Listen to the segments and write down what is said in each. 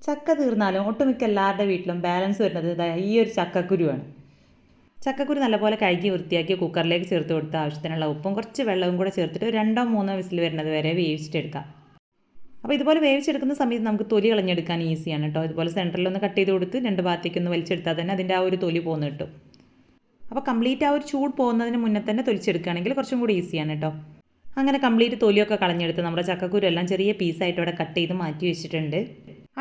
ചക്ക തീർന്നാലും ഒട്ടുമിക്ക എല്ലാവരുടെ വീട്ടിലും ബാലൻസ് വരുന്നത് ഈ ഒരു ചക്കക്കുരുവാണ്. ചക്കക്കുരു നല്ലപോലെ കഴുകി വൃത്തിയാക്കി കുക്കറിലേക്ക് ചേർത്ത് കൊടുത്ത് ആവശ്യത്തിനുള്ള ഉപ്പും കുറച്ച് വെള്ളവും കൂടെ ചേർത്തിട്ട് 2-3 വിസിൽ വരുന്നത് വരെ വേവിച്ചിട്ടെടുക്കാം. അപ്പോൾ ഇതുപോലെ വേവിച്ചെടുക്കുന്ന സമയത്ത് നമുക്ക് തൊലി കളഞ്ഞെടുക്കാൻ ഈസിയാണ് കേട്ടോ. ഇതുപോലെ സെൻറ്ററിലൊന്ന് കട്ട് ചെയ്ത് കൊടുത്ത് 2 ഭാഗത്തേക്കൊന്ന് വലിച്ചെടുത്താൽ തന്നെ അതിൻ്റെ ആ ഒരു തൊലി പോകുന്ന കിട്ടും. അപ്പോൾ കംപ്ലീറ്റ് ആ ഒരു ചൂട് പോകുന്നതിന് മുന്നേ തന്നെ തൊലിച്ചെടുക്കുകയാണെങ്കിൽ കുറച്ചും കൂടി ഈസിയാണ് കേട്ടോ. അങ്ങനെ കംപ്ലീറ്റ് തൊലിയൊക്കെ കളഞ്ഞെടുത്ത് നമ്മുടെ ചക്കക്കുരു എല്ലാം ചെറിയ പീസായിട്ട് ഇവിടെ കട്ട് ചെയ്ത് മാറ്റി വെച്ചിട്ടുണ്ട്.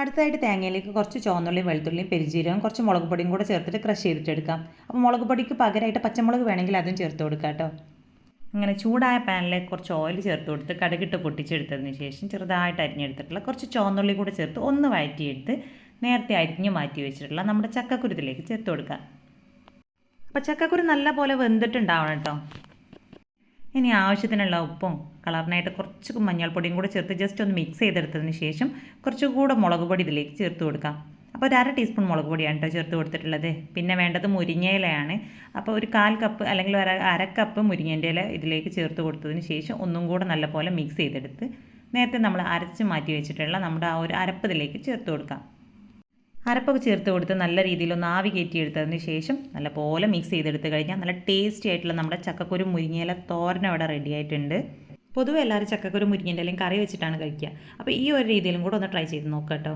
അടുത്തായിട്ട് തേങ്ങയിലേക്ക് കുറച്ച് ചുവന്നുള്ളിയും വെളുത്തുള്ളിയും പെരിഞ്ചീരകം കുറച്ച് മുളക് പൊടിയും കൂടെ ചേർത്തിട്ട് ക്രഷ് ചെയ്തിട്ടെടുക്കാം. അപ്പോൾ മുളക് പൊടിക്ക് പകരമായിട്ട് പച്ചമുളക് വേണമെങ്കിൽ അതും ചേർത്ത് കൊടുക്കാം കേട്ടോ. അങ്ങനെ ചൂടായ പാനിലേക്ക് കുറച്ച് ഓയിൽ ചേർത്ത് കൊടുത്ത് കടുകിട്ട് പൊട്ടിച്ചെടുത്തതിന് ശേഷം ചെറുതായിട്ട് അരിഞ്ഞെടുത്തിട്ടുള്ള കുറച്ച് ചുവന്നുള്ളി കൂടെ ചേർത്ത് ഒന്ന് വഴറ്റിയെടുത്ത് നേരത്തെ അരിഞ്ഞ് മാറ്റി വെച്ചിട്ടുള്ള നമ്മുടെ ചക്കക്കുരുത്തിലേക്ക് ചേർത്ത് കൊടുക്കാം. അപ്പോൾ ചക്കക്കുരു നല്ല പോലെ വെന്തിട്ടുണ്ടാവണം കേട്ടോ. ഇനി ആവശ്യത്തിനുള്ള ഉപ്പും കളറിനായിട്ട് കുറച്ച് മഞ്ഞൾപ്പൊടിയും കൂടെ ചേർത്ത് ജസ്റ്റ് ഒന്ന് മിക്സ് ചെയ്തെടുത്തതിന് ശേഷം കുറച്ചുകൂടെ മുളക് പൊടി ഇതിലേക്ക് ചേർത്ത് കൊടുക്കാം. അപ്പോൾ ഒരു 1/2 ടീസ്പൂൺ മുളക് പൊടിയാണ് കേട്ടോ ചേർത്ത് കൊടുത്തിട്ടുള്ളത്. പിന്നെ വേണ്ടത് മുരിങ്ങയിലയാണ്. അപ്പോൾ ഒരു 1/4 കപ്പ് അല്ലെങ്കിൽ 1/2 കപ്പ് മുരിങ്ങേൻ്റെ ഇല ഇതിലേക്ക് ചേർത്ത് കൊടുത്തതിന് ശേഷം ഒന്നും കൂടെ നല്ലപോലെ മിക്സ് ചെയ്തെടുത്ത് നേരത്തെ നമ്മൾ അരച്ച് മാറ്റി വെച്ചിട്ടുള്ള നമ്മുടെ ആ ഒരു അരപ്പ് ഇതിലേക്ക് ചേർത്ത് കൊടുക്കാം. അരപ്പൊക്കെ ചേർത്ത് കൊടുത്ത് നല്ല രീതിയിലൊന്ന് ആവി കയറ്റിയെടുത്തതിന് ശേഷം നല്ലപോലെ മിക്സ് ചെയ്തെടുത്ത് കഴിഞ്ഞാൽ നല്ല ടേസ്റ്റി ആയിട്ടുള്ള നമ്മുടെ ചക്കക്കുരു മുരിങ്ങയില തോരൻ അവിടെ റെഡി ആയിട്ടുണ്ട്. പൊതുവെ എല്ലാവരും ചക്കക്കുരു മുരിങ്ങേൻ്റെ അല്ലെങ്കിൽ കറി വെച്ചിട്ടാണ് കഴിക്കുക. അപ്പോൾ ഈ ഒരു രീതിയിലും കൂടെ ഒന്ന് ട്രൈ ചെയ്ത് നോക്കാം കേട്ടോ.